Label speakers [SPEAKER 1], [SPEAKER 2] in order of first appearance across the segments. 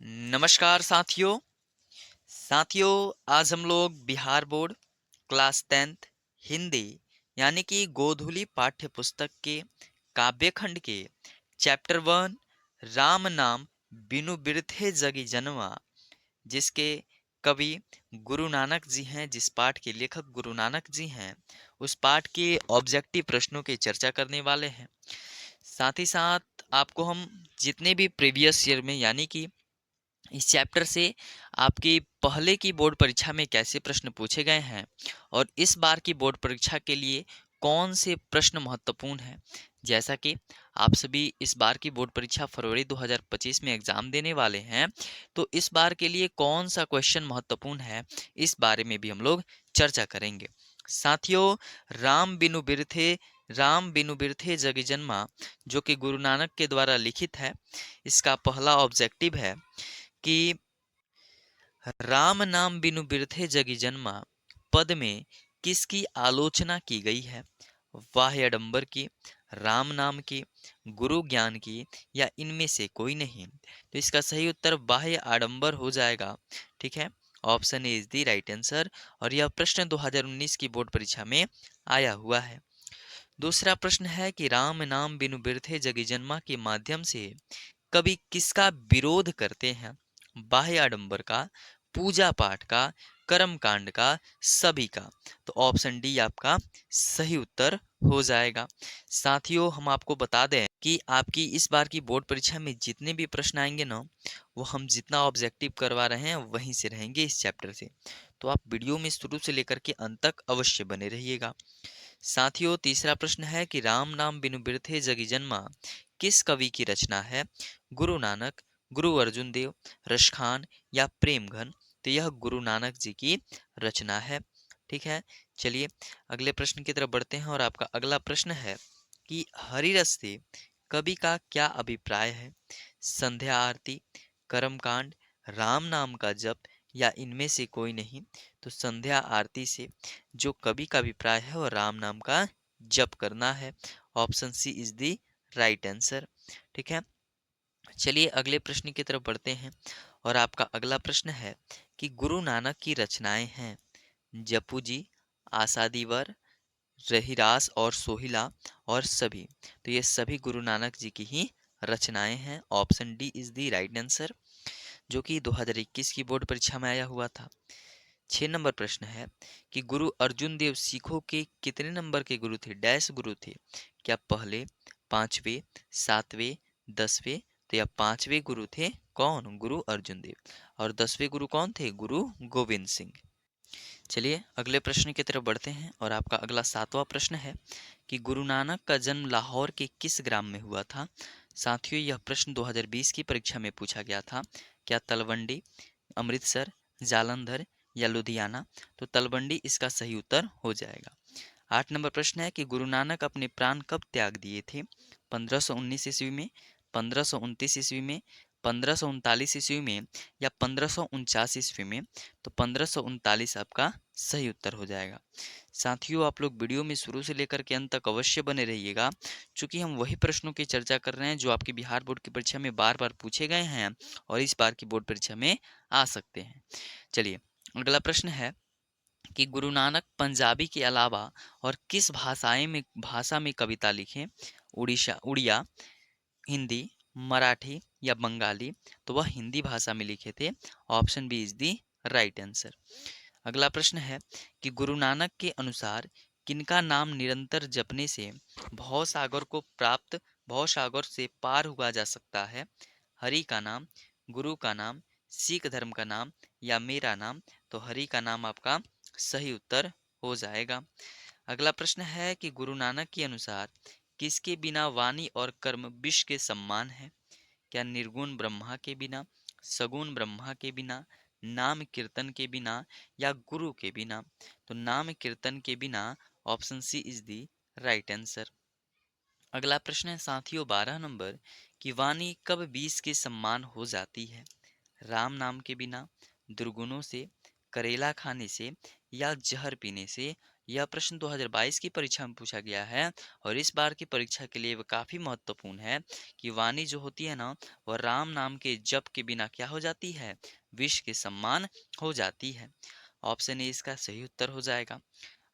[SPEAKER 1] नमस्कार साथियों। आज हम लोग Bihar board class 10th Hindi यानी कि गोधुली पाठ्य पुस्तक के काव्य खंड के चैप्टर 1 राम नाम बिनु बिरथे जगी जनवा, जिसके कवि गुरु नानक जी हैं, जिस पाठ के लेखक गुरु नानक जी हैं, उस पाठ के ऑब्जेक्टिव प्रश्नों की चर्चा करने वाले हैं। साथ ही साथ आपको हम जितने भी प्रीवियस ईयर में यानी कि इस चैप्टर से आपकी पहले की बोर्ड परीक्षा में कैसे प्रश्न पूछे गए हैं और इस बार की बोर्ड परीक्षा के लिए कौन से प्रश्न महत्वपूर्ण हैं। जैसा कि आप सभी इस बार की बोर्ड परीक्षा फरवरी 2025 में एग्जाम देने वाले हैं, तो इस बार के लिए कौन सा क्वेश्चन महत्वपूर्ण है, इस बारे में भी हम लोग चर्चा करेंगे। साथियों, राम बिनु बिरथे जग जन्मा, जो कि गुरु नानक के द्वारा लिखित है, इसका पहला ऑब्जेक्टिव है कि राम नाम बिनु बिरथे जगी जन्मा पद में किसकी आलोचना की गई है? वाह्य आडंबर की, राम नाम की, गुरु ज्ञान की, या इनमें से कोई नहीं। तो इसका सही उत्तर बाह्य आडंबर हो जाएगा। ठीक है, option A is the right answer. और यह प्रश्न 2019 की बोर्ड परीक्षा में आया हुआ है। दूसरा प्रश्न है कि राम नाम बिनु बिरथे जगी जन्मा के माध्यम से कवि किसका विरोध करते हैं? बाह्य आडंबर का, पूजा पाठ का, कर्म कांड का, सभी का। तो ऑप्शन डी आपका सही उत्तर हो जाएगा। साथियों, हम आपको बता दें कि आपकी इस बार की बोर्ड परीक्षा में जितने भी प्रश्न आएंगे ना, वो हम जितना ऑब्जेक्टिव करवा रहे हैं वहीं से रहेंगे, इस चैप्टर से। तो आप वीडियो में शुरू से लेकर के अंत तक अवश्य बने रहिएगा। साथियों, तीसरा प्रश्न है कि राम नाम बिनु बिरथे जगी जन्मा किस कवि की रचना है? गुरु नानक, गुरु अर्जुन देव, रसखान, या प्रेमघन। तो यह गुरु नानक जी की रचना है। ठीक है, चलिए अगले प्रश्न की तरफ बढ़ते हैं। और आपका अगला प्रश्न है कि हरिरस से कवि का क्या अभिप्राय है? संध्या आरती, कर्मकांड, राम नाम का जप, या इनमें से कोई नहीं। तो संध्या आरती से जो कवि का अभिप्राय है वो राम नाम का जप करना है। Option C is the right answer. ठीक है, चलिए अगले प्रश्न की तरफ बढ़ते हैं। और आपका अगला प्रश्न है कि गुरु नानक की रचनाएं हैं जपू जी, आसादीवर, रहीरास और सोहिला, और सभी। तो ये सभी गुरु नानक जी की ही रचनाएं हैं। Option D is the right answer, जो कि 2021 की बोर्ड परीक्षा में आया हुआ था। 6 नंबर प्रश्न है कि गुरु अर्जुन देव सिखों के कितने नंबर के गुरु थे? डैश गुरु थे। क्या पहले, पांचवे, सातवें, 10वें? तो यह पांचवे गुरु थे। कौन? गुरु अर्जुन देव। और 10वें गुरु कौन थे? गुरु गोविंद सिंह। चलिए अगले प्रश्न की तरफ बढ़ते हैं। और आपका अगला 7वां प्रश्न है कि गुरु नानक का जन्म लाहौर के किस ग्राम में हुआ था? साथियों, यह प्रश्न 2020 की परीक्षा में पूछा गया था। क्या तलवंडी, अमृतसर, जालंधर, या लुधियाना? तो तलवंडी इसका सही उत्तर हो जाएगा। 8 नंबर प्रश्न है कि गुरु नानक अपने प्राण कब त्याग दिए थे? 1519 ईस्वी में, 1529 ईस्वी में, 1539 ईस्वी में, या 1549 ईस्वी में? तो 1539 आपका सही उत्तर हो जाएगा। साथियों, आप लोग वीडियो में शुरू से लेकर के अंत तक अवश्य बने रहिएगा, क्योंकि हम वही प्रश्नों की चर्चा कर रहे हैं जो आपकी बिहार बोर्ड की परीक्षा में बार बार पूछे गए हैं और इस बार की बोर्ड परीक्षा में आ सकते हैं। चलिए अगला प्रश्न है कि गुरु नानक पंजाबी के अलावा और किस भाषा में कविता लिखे? उड़िया, हिंदी, मराठी, या बंगाली? तो वह हिंदी भाषा में लिखे थे। Option B is the right answer. अगला प्रश्न है कि गुरु नानक के अनुसार किनका नाम निरंतर जपने से भव सागर से पार हुआ जा सकता है? हरि का नाम, गुरु का नाम, सिख धर्म का नाम, या मेरा नाम? तो हरि का नाम आपका सही उत्तर हो जाएगा। अगला प्रश्न है कि गुरु नानक के अनुसार किसके बिना वाणी और कर्म विश्व के सम्मान है? क्या निर्गुण ब्रह्मा के बिना, सगुण ब्रह्मा के बिना, नाम कीर्तन के बिना, या गुरु के बिना? तो नाम कीर्तन के बिना। Option C is the right answer. अगला प्रश्न है साथियों 12 नंबर कि वाणी कब बीस के सम्मान हो जाती है? राम नाम के बिना, दुर्गुणों से, करेला खाने से, या जहर पीने से, यह प्रश्न 2022 की परीक्षा में पूछा गया है और इस बार की परीक्षा के लिए वह काफी महत्वपूर्ण है कि वाणी जो होती है ना, वह राम नाम के जप के बिना क्या हो जाती है, विष के सम्मान हो जाती है। ऑप्शन ए इसका सही उत्तर हो जाएगा।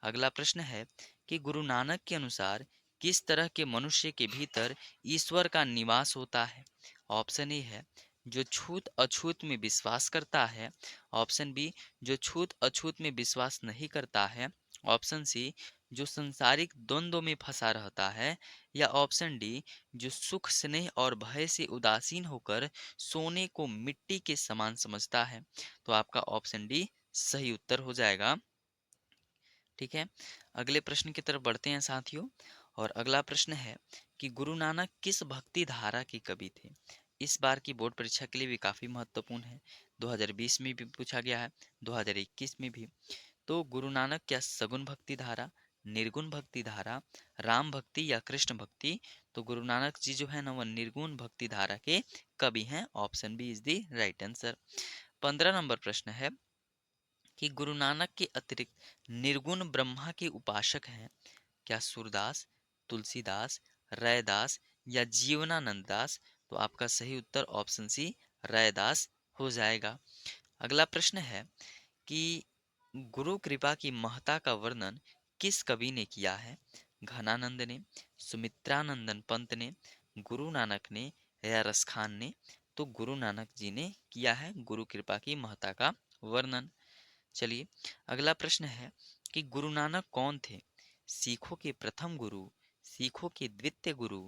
[SPEAKER 1] अगला प्रश्न है कि गुरु नानक के अनुसार किस तरह के मनुष्य के भीतर ईश्वर का निवास होता है। ऑप्शन ए है जो छूत अछूत में विश्वास करता है। ऑप्शन बी जो छूत अछूत में विश्वास नहीं करता है। ऑप्शन सी जो संसारिक द्वंद्व में फंसा रहता है। या ऑप्शन डी जो सुख स्नेह और भय से उदासीन होकर सोने को मिट्टी के समान समझता है। तो आपका ऑप्शन डी सही उत्तर हो जाएगा। ठीक है, अगले प्रश्न की तरफ बढ़ते हैं साथियों। और अगला प्रश्न है कि गुरु नानक किस भक्ति धारा के कवि थे। इस बार की बोर्ड परीक्षा के लिए भी काफी महत्वपूर्ण है। 2020 में भी पूछा गया है, 2021 में भी। तो गुरु नानक क्या सगुण भक्ति धारा, निर्गुण भक्ति धारा, राम भक्ति या कृष्ण भक्ति। तो गुरु नानक जी जो है ना, वह निर्गुण भक्ति धारा के कवि हैं। Option B is the right answer. 15 number प्रश्न है कि गुरु नानक के अतिरिक्त निर्गुण ब्रह्मा के उपासक हैं क्या सूरदास, तुलसीदास, रैदास या जीवनानंद दास। तो आपका सही उत्तर ऑप्शन सी रैदास हो जाएगा। अगला प्रश्न है कि गुरु कृपा की महत्ता का वर्णन किस कवि ने किया है। घनानंद ने, सुमित्रानंदन पंत ने, गुरु नानक ने या रसखान ने। तो गुरु नानक जी ने किया है गुरु कृपा की महत्ता का वर्णन। चलिए, अगला प्रश्न है कि गुरु नानक कौन थे। सिखों के प्रथम गुरु, सिखों के द्वितीय गुरु,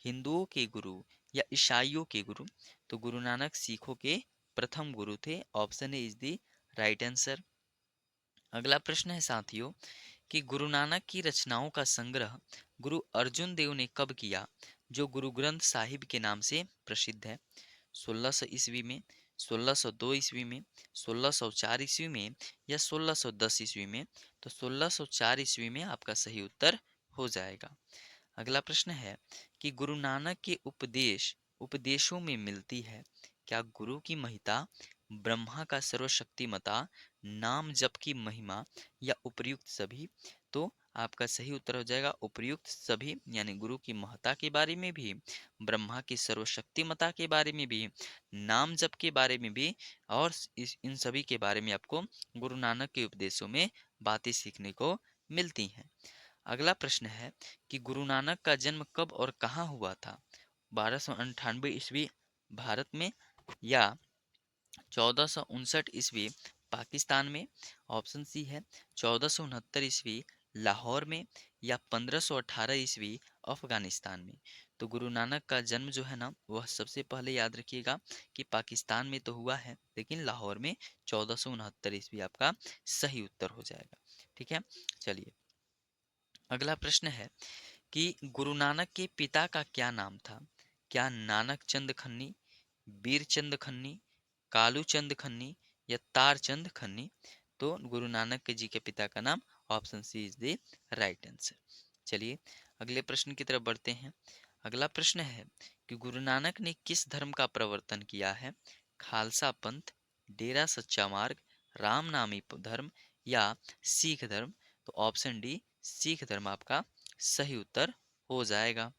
[SPEAKER 1] हिंदुओं के गुरु या ईसाइयों के गुरु। तो गुरु नानक सिखों के प्रथम गुरु थे। Option A is the right answer. अगला प्रश्न है साथियों कि गुरु नानक की रचनाओं का संग्रह गुरु अर्जुन देव ने कब किया, जो गुरु ग्रंथ साहिब के नाम से प्रसिद्ध है। 1600 ईस्वी में, 1602 ईस्वी में, 1604 ईस्वी में या 1610 ईस्वी में। तो 1604 ईस्वी में आपका सही उत्तर हो जाएगा। अगला प्रश्न है कि गुरु नानक के उपदेशों में मिलती है क्या गुरु की महिता, ब्रह्मा का सर्वशक्तिमता, नाम जप की महिमा या उपर्युक्त सभी। तो आपका सही उत्तर हो जाएगा उपर्युक्त सभी, यानी गुरु की महत्ता के बारे में भी, ब्रह्मा की सर्वशक्तिमता के बारे में भी, नाम जप के बारे में भी, और इन सभी के बारे में आपको गुरु नानक के उपदेशों में बातें सीखने को मिलती हैं। अगला प्रश्न है कि गुरु नानक का जन्म कब और कहाँ हुआ था। 1298 ईस्वी भारत में या 1459 ईस्वी पाकिस्तान में। ऑप्शन सी है 1469 ईस्वी लाहौर में या 1518 ईस्वी अफगानिस्तान में। तो गुरु नानक का जन्म जो है ना, वह सबसे पहले याद रखिएगा कि पाकिस्तान में तो हुआ है, लेकिन लाहौर में 1469 ईस्वी आपका सही उत्तर हो जाएगा। ठीक है, चलिए, अगला प्रश्न है कि गुरु नानक के पिता का क्या नाम था। क्या नानक चंद खन्नी, बीर चंद खन्नी, कालू चंद खन्नी या तार चंद खन्नी। तो गुरु नानक जी के पिता का नाम option C is the right answer. चलिए, अगले प्रश्न की तरफ बढ़ते हैं। अगला प्रश्न है कि गुरु नानक ने किस धर्म का प्रवर्तन किया है। खालसा पंथ, डेरा सच्चा मार्ग, राम नामी धर्म या सिख धर्म। तो ऑप्शन डी सिख धर्म आपका सही उत्तर हो जाएगा।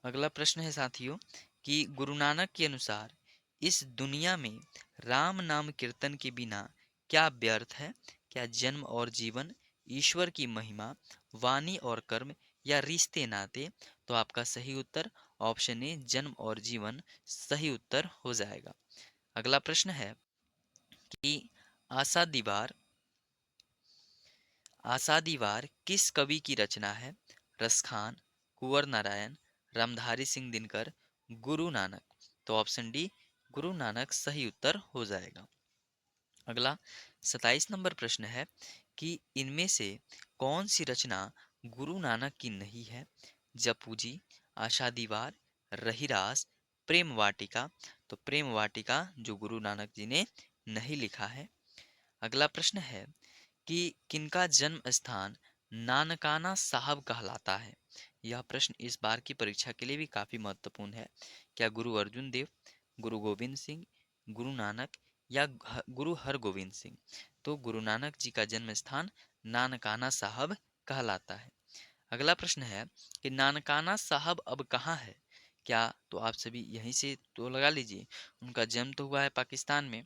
[SPEAKER 1] अगला प्रश्न है साथियों कि गुरु नानक के अनुसार इस दुनिया में राम नाम कीर्तन के बिना क्या व्यर्थ है। क्या जन्म और जीवन, ईश्वर की महिमा, वाणी और कर्म या रिश्ते नाते। तो आपका सही उत्तर ऑप्शन ए जन्म और जीवन सही उत्तर हो जाएगा। अगला प्रश्न है कि आशा दीवार आशा दीवार किस कवि की रचना है। रसखान, कुंवर नारायण, रामधारी सिंह दिनकर, गुरु नानक। तो ऑप्शन डी गुरु नानक सही उत्तर हो जाएगा। अगला 27 नंबर प्रश्न है कि इनमें से कौन सी रचना गुरु नानक की नहीं है। जपूजी, आशा दीवार, रहीरास, प्रेम वाटिका। तो प्रेम वाटिका जो गुरु नानक जी ने नहीं लिखा है। अगला प्रश्न है कि किनका जन्म स्थान नानकाना साहब कहलाता है। यह प्रश्न इस बार की परीक्षा के लिए भी काफी महत्वपूर्ण है। क्या गुरु अर्जुन देव, गुरु गोविंद सिंह, गुरु नानक या गुरु हरगोविंद सिंह? तो गुरु नानक जी का जन्म स्थान नानकाना साहब कहलाता है। अगला प्रश्न है कि नानकाना साहब अब कहाँ है? क्या तो आप सभी यहीं से तो लगा लीजिए, उनका जन्म तो हुआ है पाकिस्तान में,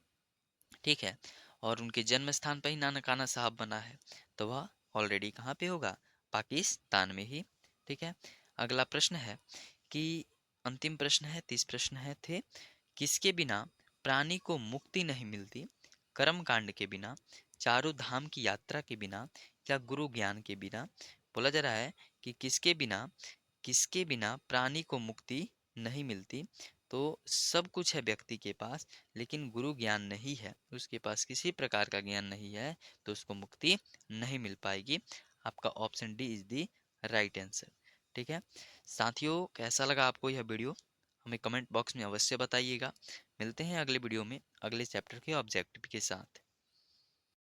[SPEAKER 1] ठीक है, और उनके जन्म स्थान पर ही नानकाना साहब बना है, तो वह ऑलरेडी कहाँ पे होगा? पाकिस्तान में ही। ठीक है। अगला प्रश्न है कि अंतिम प्रश्न है, 30 प्रश्न है थे, किसके बिना प्राणी को मुक्ति नहीं मिलती? कर्म कांड के बिना, चारों धाम की यात्रा के बिना, या गुरु ज्ञान के बिना? बोला जा रहा है कि किसके बिना प्राणी को मुक्ति नहीं मिलती? तो सब कुछ है व्यक्ति के पास, लेकिन गुरु ज्ञान नहीं है, उसके पास किसी प्रकार का ज्ञान नहीं है, तो उसको मुक्ति नहीं मिल पाएगी। आपका option D is the right answer. ठीक है साथियों, कैसा लगा आपको यह वीडियो? हमें कमेंट बॉक्स में अवश्य बताइएगा। मिलते हैं अगले वीडियो में अगले चैप्टर के ऑब्जेक्टिव के साथ।